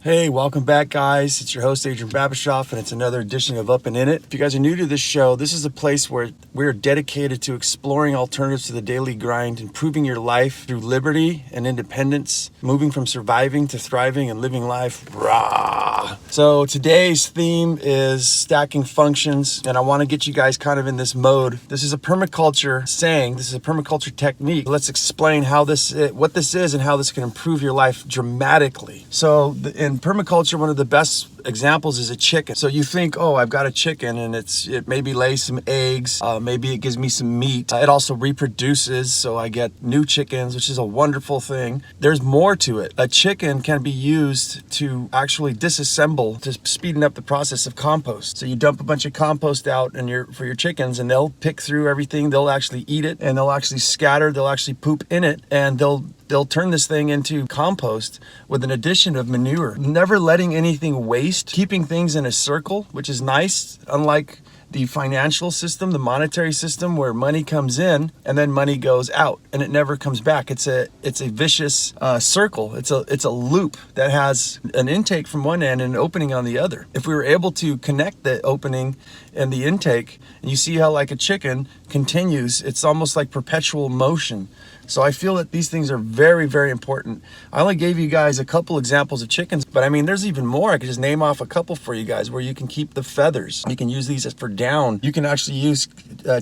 Hey, welcome back, guys. It's your host, Adrian Babishoff, and it's another edition of Up and In It. If you guys are new to this show, this is a place where we're dedicated to exploring alternatives to the daily grind, improving your life through liberty and independence, moving from surviving to thriving and living life raw. So today's theme is stacking functions, and I want to get you guys kind of in this mode. This is a permaculture saying, this is a permaculture technique. Let's explain what this is and how this can improve your life dramatically. So in permaculture, one of the best examples is a chicken. So you think, oh, I've got a chicken and it maybe lays some eggs, maybe it gives me some meat. It also reproduces, so I get new chickens, which is a wonderful thing. There's more to it. A chicken can be used to actually disassemble, to speeding up the process of compost. So you dump a bunch of compost out for your chickens, and they'll pick through everything. They'll actually eat it, and they'll actually scatter. They'll actually poop in it, and they'll turn this thing into compost with an addition of manure. Never letting anything waste, keeping things in a circle, which is nice, unlike the financial system, the monetary system, where money comes in and then money goes out and it never comes back. It's a vicious circle. It's a loop that has an intake from one end and an opening on the other. If we were able to connect the opening and the intake, and you see how like a chicken continues, it's almost like perpetual motion. So I feel that these things are very, very important. I only gave you guys a couple examples of chickens, but I mean, there's even more. I could just name off a couple for you guys where you can keep the feathers. You can use these for down. You can actually use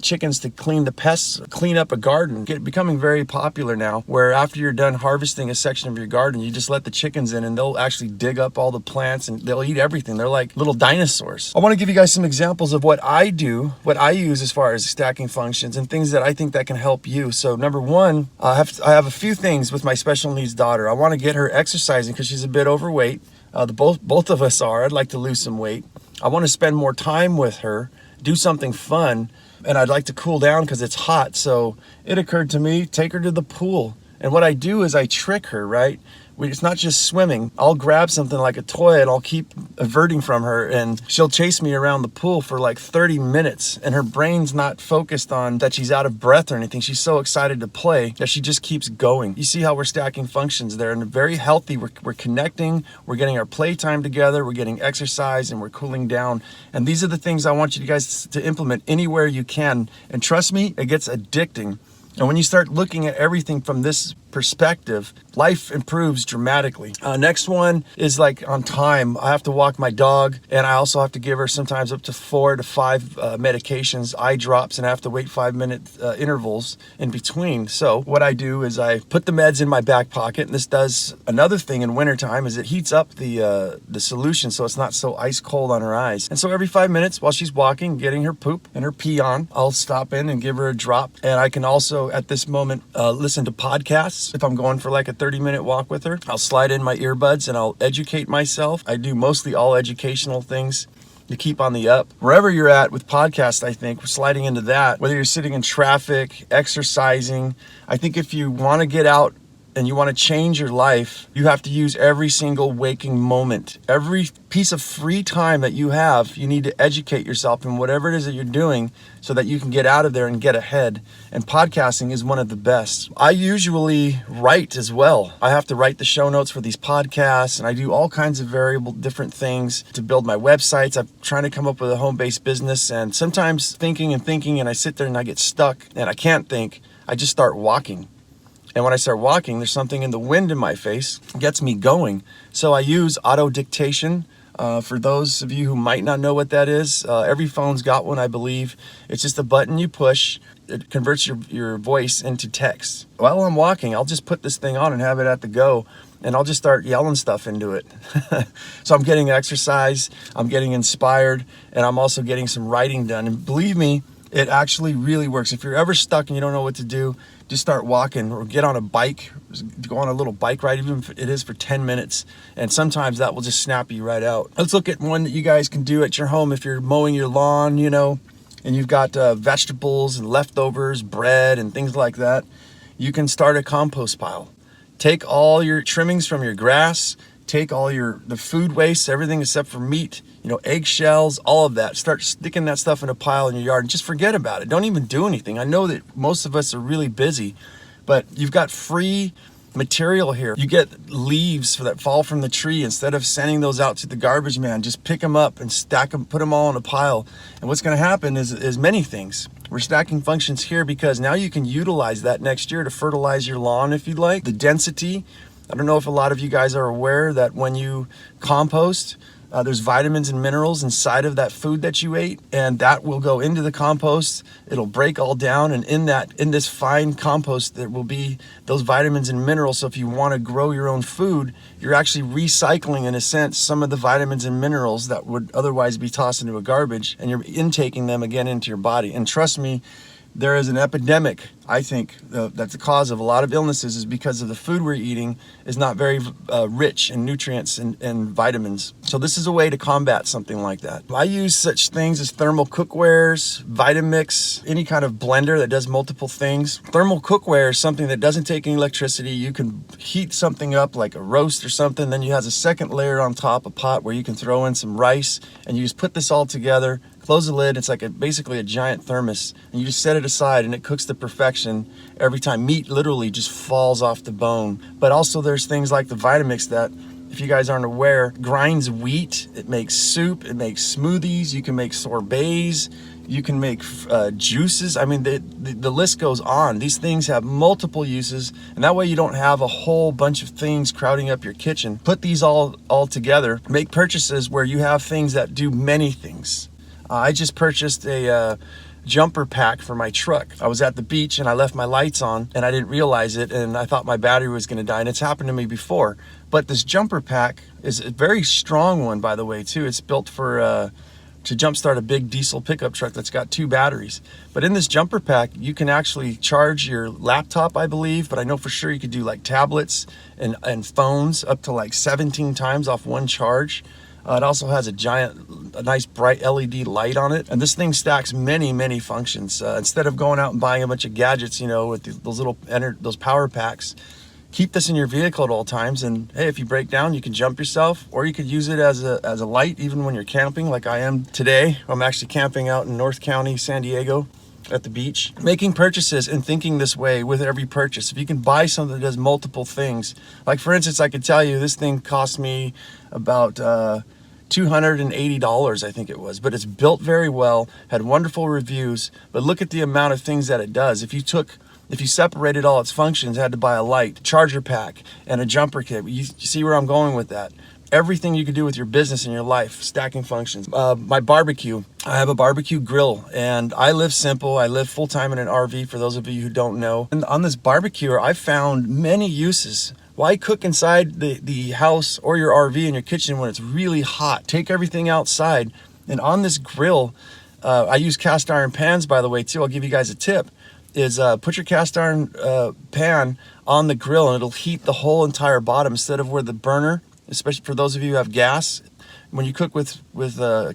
chickens to clean the pests, clean up a garden. Becoming very popular now, where after you're done harvesting a section of your garden, you just let the chickens in and they'll actually dig up all the plants and they'll eat everything. They're like little dinosaurs. I want to give you guys some examples of what I do, what I use as far as stacking functions and things that I think that can help you. So number one, I have a few things with my special needs daughter. I want to get her exercising because she's a bit overweight. Both of us are. I'd like to lose some weight. I want to spend more time with her, do something fun, and I'd like to cool down because it's hot. So it occurred to me, take her to the pool. And what I do is I trick her, right? It's not just swimming. I'll grab something like a toy and I'll keep averting from her, and she'll chase me around the pool for like 30 minutes, and her brain's not focused on that she's out of breath or anything. She's so excited to play that she just keeps going. You see how we're stacking functions there, and very healthy. We're connecting, we're getting our playtime together, we're getting exercise, and we're cooling down. And these are the things I want you guys to implement anywhere you can. And trust me, it gets addicting. And when you start looking at everything from this perspective, life improves dramatically. Next one is like on time. I have to walk my dog, and I also have to give her sometimes up to 4 to 5 medications, eye drops, and I have to wait 5-minute intervals in between. So what I do is I put the meds in my back pocket, and this does another thing in wintertime is it heats up the solution so it's not so ice cold on her eyes. And so every 5 minutes while she's walking, getting her poop and her pee on, I'll stop in and give her a drop. And I can also at this moment listen to podcasts. If I'm going for like a 30-minute walk with her, I'll slide in my earbuds and I'll educate myself. I do mostly all educational things to keep on the up. Wherever you're at with podcasts, I think, we're sliding into that. Whether you're sitting in traffic, exercising, I think if you want to get out and you want to change your life, you have to use every single waking moment. Every piece of free time that you have, you need to educate yourself in whatever it is that you're doing so that you can get out of there and get ahead. And podcasting is one of the best. I usually write as well. I have to write the show notes for these podcasts, and I do all kinds of different things to build my websites. I'm trying to come up with a home-based business, and sometimes thinking, and I sit there and I get stuck and I can't think. I just start walking. And when I start walking, there's something in the wind in my face, it gets me going. So I use auto dictation. For those of you who might not know what that is, every phone's got one, I believe. It's just a button you push. It converts your voice into text. While I'm walking, I'll just put this thing on and have it at the go, and I'll just start yelling stuff into it. So I'm getting exercise, I'm getting inspired, and I'm also getting some writing done. And believe me, it actually really works. If you're ever stuck and you don't know what to do, just start walking or get on a bike, go on a little bike ride, even if it is for 10 minutes. And sometimes that will just snap you right out. Let's look at one that you guys can do at your home if you're mowing your lawn, and you've got vegetables and leftovers, bread and things like that. You can start a compost pile. Take all your trimmings from your grass, take all the food waste, everything except for meat, eggshells, all of that. Start sticking that stuff in a pile in your yard and just forget about it. Don't even do anything. I know that most of us are really busy, but you've got free material here. You get leaves that fall from the tree. Instead of sending those out to the garbage man, just pick them up and stack them, put them all in a pile. And what's going to happen is many things. We're stacking functions here because now you can utilize that next year to fertilize your lawn if you'd like. The density, I don't know if a lot of you guys are aware that when you compost, there's vitamins and minerals inside of that food that you ate, and that will go into the compost. It'll break all down, and in this fine compost, there will be those vitamins and minerals. So if you want to grow your own food, you're actually recycling, in a sense, some of the vitamins and minerals that would otherwise be tossed into a garbage, and you're intaking them again into your body. And trust me, there is an epidemic, I think, that's the cause of a lot of illnesses is because of the food we're eating is not very rich in nutrients and vitamins. So this is a way to combat something like that. I use such things as thermal cookwares, Vitamix, any kind of blender that does multiple things. Thermal cookware is something that doesn't take any electricity. You can heat something up like a roast or something, then you have a second layer on top, a pot where you can throw in some rice, and you just put this all together. Close the lid, it's like basically a giant thermos, and you just set it aside and it cooks to perfection every time. Meat literally just falls off the bone. But also there's things like the Vitamix that, if you guys aren't aware, grinds wheat, it makes soup, it makes smoothies, you can make sorbets, you can make juices. I mean, the list goes on. These things have multiple uses, and that way you don't have a whole bunch of things crowding up your kitchen. Put these all together, make purchases where you have things that do many things. I just purchased a jumper pack for my truck. I was at the beach and I left my lights on and I didn't realize it, and I thought my battery was going to die, and it's happened to me before. But this jumper pack is a very strong one, by the way, too. It's built for to jumpstart a big diesel pickup truck that's got 2 batteries. But in this jumper pack, you can actually charge your laptop, I believe, but I know for sure you could do like tablets and phones up to like 17 times off one charge. It also has a nice bright LED light on it, and this thing stacks many functions. Instead of going out and buying a bunch of gadgets, you know, with those power packs, keep this in your vehicle at all times. And hey, if you break down, you can jump yourself, or you could use it as a light even when you're camping, like I am today. I'm actually camping out in North County, San Diego, at the beach. Making purchases and thinking this way with every purchase. If you can buy something that does multiple things, like for instance, I could tell you this thing cost me about $280, I think it was, but it's built very well, had wonderful reviews. But look at the amount of things that it does. If you separated all its functions, had to buy a light, charger pack, and a jumper kit. You see where I'm going with that? Everything you can do with your business and your life, stacking functions. My barbecue, I have a barbecue grill, and I live simple. I live full-time in an RV, for those of you who don't know. And on this barbecue, I found many uses. Why cook inside the house or your RV in your kitchen when it's really hot? Take everything outside. And on this grill, I use cast iron pans, by the way, too. I'll give you guys a tip, is put your cast iron pan on the grill, and it'll heat the whole entire bottom instead of where the burner, especially for those of you who have gas. When you cook with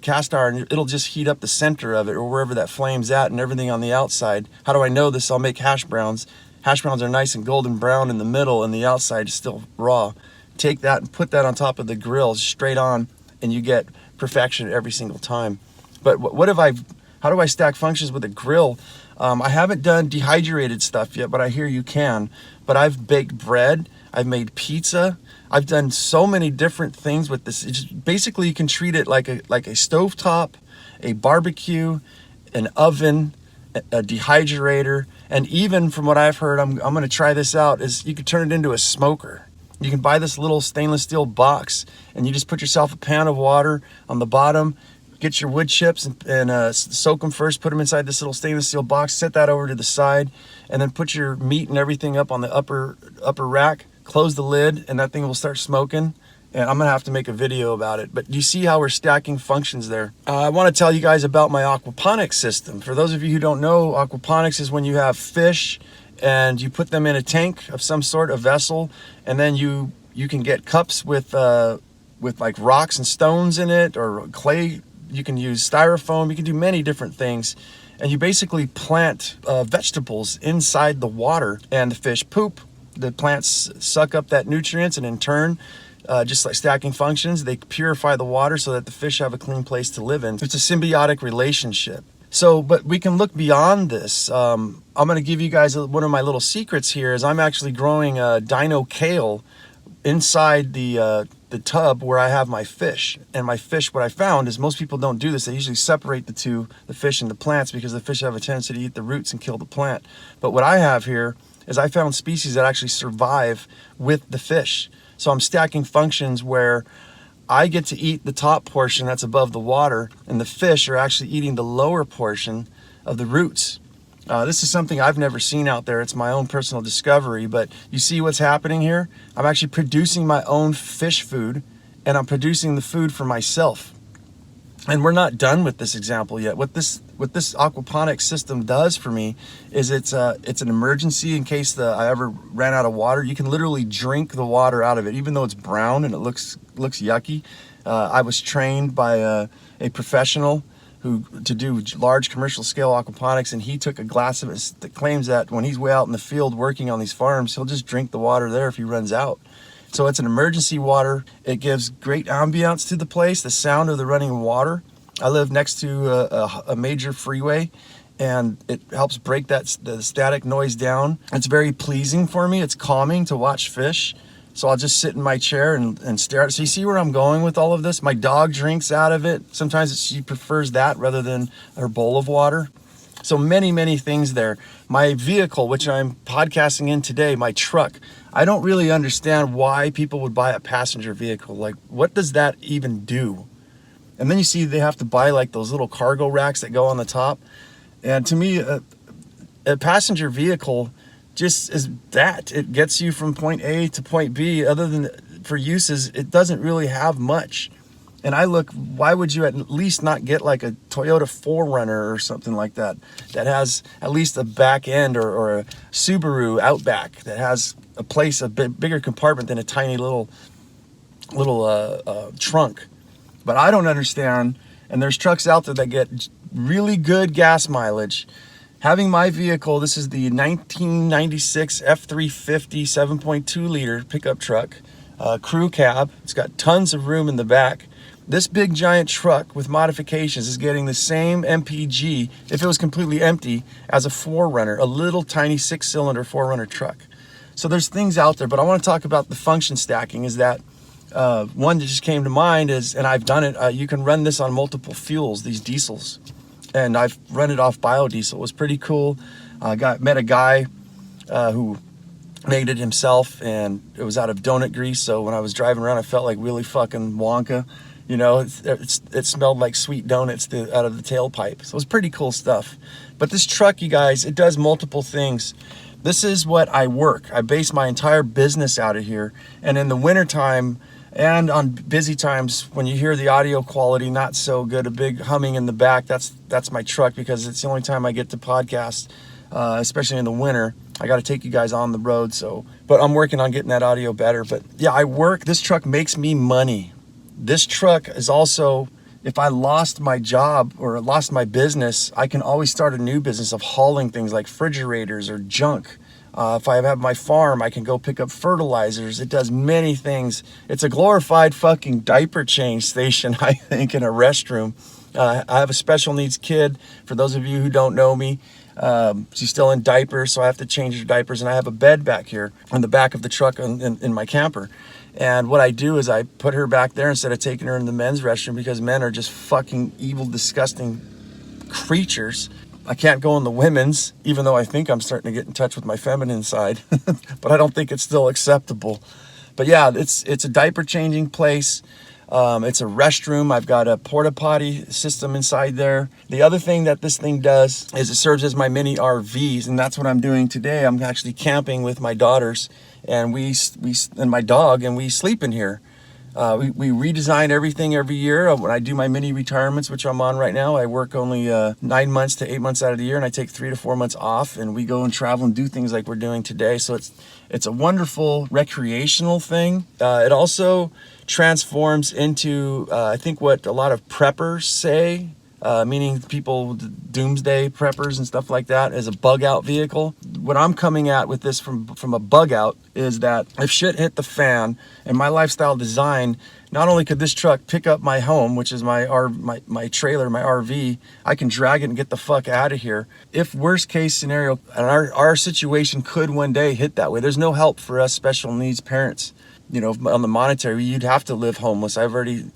cast iron, it'll just heat up the center of it, or wherever that flame's at, and everything on the outside. How do I know this? I'll make hash browns. Hash browns are nice and golden brown in the middle, and the outside is still raw. Take that and put that on top of the grill straight on, and you get perfection every single time. But how do I stack functions with a grill? I haven't done dehydrated stuff yet, but I hear you can. But I've baked bread, I've made pizza, I've done so many different things with this. Basically, you can treat it like a stovetop, a barbecue, an oven, a dehydrator, and even from what I've heard, I'm going to try this out, is you could turn it into a smoker. You can buy this little stainless steel box, and you just put yourself a pan of water on the bottom, get your wood chips and soak them first, put them inside this little stainless steel box, set that over to the side, and then put your meat and everything up on the upper rack, close the lid, and that thing will start smoking. And I'm gonna have to make a video about it. But you see how we're stacking functions there. I wanna tell you guys about my aquaponics system. For those of you who don't know, aquaponics is when you have fish and you put them in a tank of some sort, a vessel, and then you can get cups with like rocks and stones in it, or clay. You can use styrofoam, you can do many different things. And you basically plant vegetables inside the water, and the fish poop. The plants suck up that nutrients, and in turn, just like stacking functions, they purify the water so that the fish have a clean place to live in. It's a symbiotic relationship. So, but we can look beyond this. I'm going to give you guys one of my little secrets here is I'm actually growing dino kale inside the tub where I have my fish. And my fish, what I found is most people don't do this. They usually separate the two, the fish and the plants, because the fish have a tendency to eat the roots and kill the plant. But what I have here is I found species that actually survive with the fish. So I'm stacking functions where I get to eat the top portion that's above the water, and the fish are actually eating the lower portion of the roots. This is something I've never seen out there. It's my own personal discovery, but you see what's happening here? I'm actually producing my own fish food, and I'm producing the food for myself. And we're not done with this example yet. What this aquaponics system does for me is it's an emergency in case I ever ran out of water. You can literally drink the water out of it, even though it's brown and it looks yucky. I was trained by a professional to do large commercial scale aquaponics, and he took a glass of it that claims that when he's way out in the field working on these farms, he'll just drink the water there if he runs out. So it's an emergency water. It gives great ambiance to the place, the sound of the running water. I live next to a major freeway, and it helps break the static noise down. It's very pleasing for me. It's calming to watch fish. So I'll just sit in my chair and stare at it. So you see where I'm going with all of this? My dog drinks out of it. Sometimes she prefers that rather than her bowl of water. So many, many things there. My vehicle, which I'm podcasting in today, my truck, I don't really understand why people would buy a passenger vehicle. Like, what does that even do? And then you see they have to buy like those little cargo racks that go on the top. And to me, a passenger vehicle just is that. It gets you from point A to point B. Other than for uses, it doesn't really have much. And I look, why would you at least not get like a Toyota 4Runner or something like that, that has at least a back end, or a Subaru Outback that has a bigger compartment than a tiny little trunk. But I don't understand, and there's trucks out there that get really good gas mileage. Having my vehicle, this is the 1996 F350 7.2 liter pickup truck, crew cab. It's got tons of room in the back. This big giant truck with modifications is getting the same MPG, if it was completely empty, as a 4Runner, a little tiny 6-cylinder 4Runner truck. So there's things out there, but I want to talk about the function stacking. Is that one that just came to mind is, and I've done it, you can run this on multiple fuels, these diesels. And I've run it off biodiesel. It was pretty cool. Met a guy who made it himself, and it was out of donut grease. So when I was driving around, I felt like Willy fucking Wonka. You know, it smelled like sweet donuts out of the tailpipe. So it was pretty cool stuff. But this truck, you guys, it does multiple things. This is what I work. I base my entire business out of here. And in the wintertime and on busy times, when you hear the audio quality not so good, a big humming in the back, that's my truck, because it's the only time I get to podcast, especially in the winter. I got to take you guys on the road. But I'm working on getting that audio better. But yeah, I work. This truck makes me money. This truck is also, if I lost my job or lost my business, I can always start a new business of hauling things like refrigerators or junk. If I have my farm, I can go pick up fertilizers. It does many things. It's a glorified fucking diaper change station, I think, in a restroom. I have a special needs kid. For those of you who don't know me, she's still in diapers, so I have to change her diapers. And I have a bed back here on the back of the truck in my camper. And what I do is I put her back there instead of taking her in the men's restroom, because men are just fucking evil, disgusting creatures. I can't go in the women's, even though I think I'm starting to get in touch with my feminine side. But I don't think it's still acceptable. But yeah, it's a diaper changing place. It's a restroom. I've got a porta potty system inside there. The other thing that this thing does is it serves as my mini RVs, and that's what I'm doing today. I'm actually camping with my daughters and and my dog, and we sleep in here. We redesign everything every year. When I do my mini retirements, which I'm on right now, I work only 9 months to 8 months out of the year, and I take 3 to 4 months off, and we go and travel and do things like we're doing today. So it's a wonderful recreational thing. It also transforms into, I think what a lot of preppers say, meaning people, doomsday preppers and stuff like that, as a bug out vehicle. What I'm coming at with this from a bug out is that if shit hit the fan and my lifestyle design, not only could this truck pick up my home, which is my trailer, my RV, I can drag it and get the fuck out of here. If worst case scenario, and our situation could one day hit that way, there's no help for us special needs parents. You know, on the monetary, you'd have to live homeless. I've already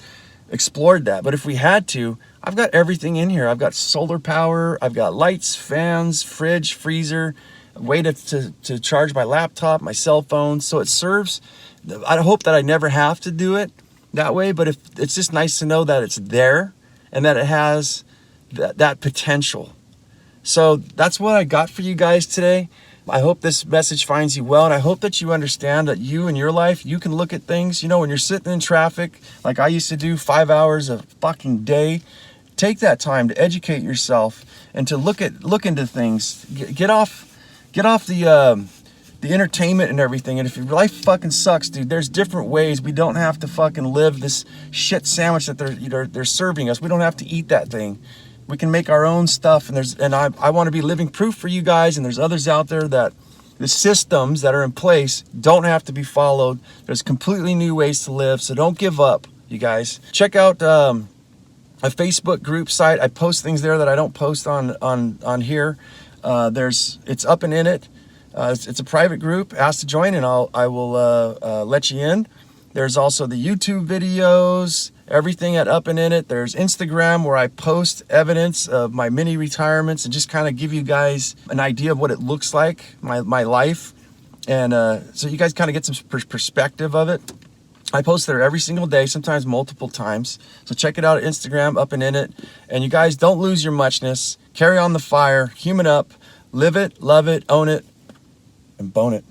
explored that. But if we had to, I've got everything in here. I've got solar power, I've got lights, fans, fridge, freezer, a way to charge my laptop, my cell phone. So it serves, I hope that I never have to do it that way, but if it's just nice to know that it's there and that it has that potential. So that's what I got for you guys today. I hope this message finds you well, and I hope that you understand that you in your life, you can look at things, you know, when you're sitting in traffic, like I used to do 5 hours a fucking day, take that time to educate yourself and to look into things. Get off the entertainment and everything. And if your life fucking sucks, dude, there's different ways. We don't have to fucking live this shit sandwich that they're serving us. We don't have to eat that thing. We can make our own stuff, and I want to be living proof for you guys, and there's others out there that the systems that are in place don't have to be followed. There's completely new ways to live, so don't give up, you guys. Check out a Facebook group site. I post things there that I don't post on here. It's Up and In It. It's a private group. Ask to join, and I will let you in. There's also the YouTube videos, everything at Up and In It. There's Instagram, where I post evidence of my mini retirements and just kind of give you guys an idea of what it looks like, my life. And so you guys kind of get some perspective of it. I post there every single day, sometimes multiple times. So check it out at Instagram, Up and In It. And you guys, don't lose your muchness. Carry on the fire. Human up. Live it, love it, own it, and bone it.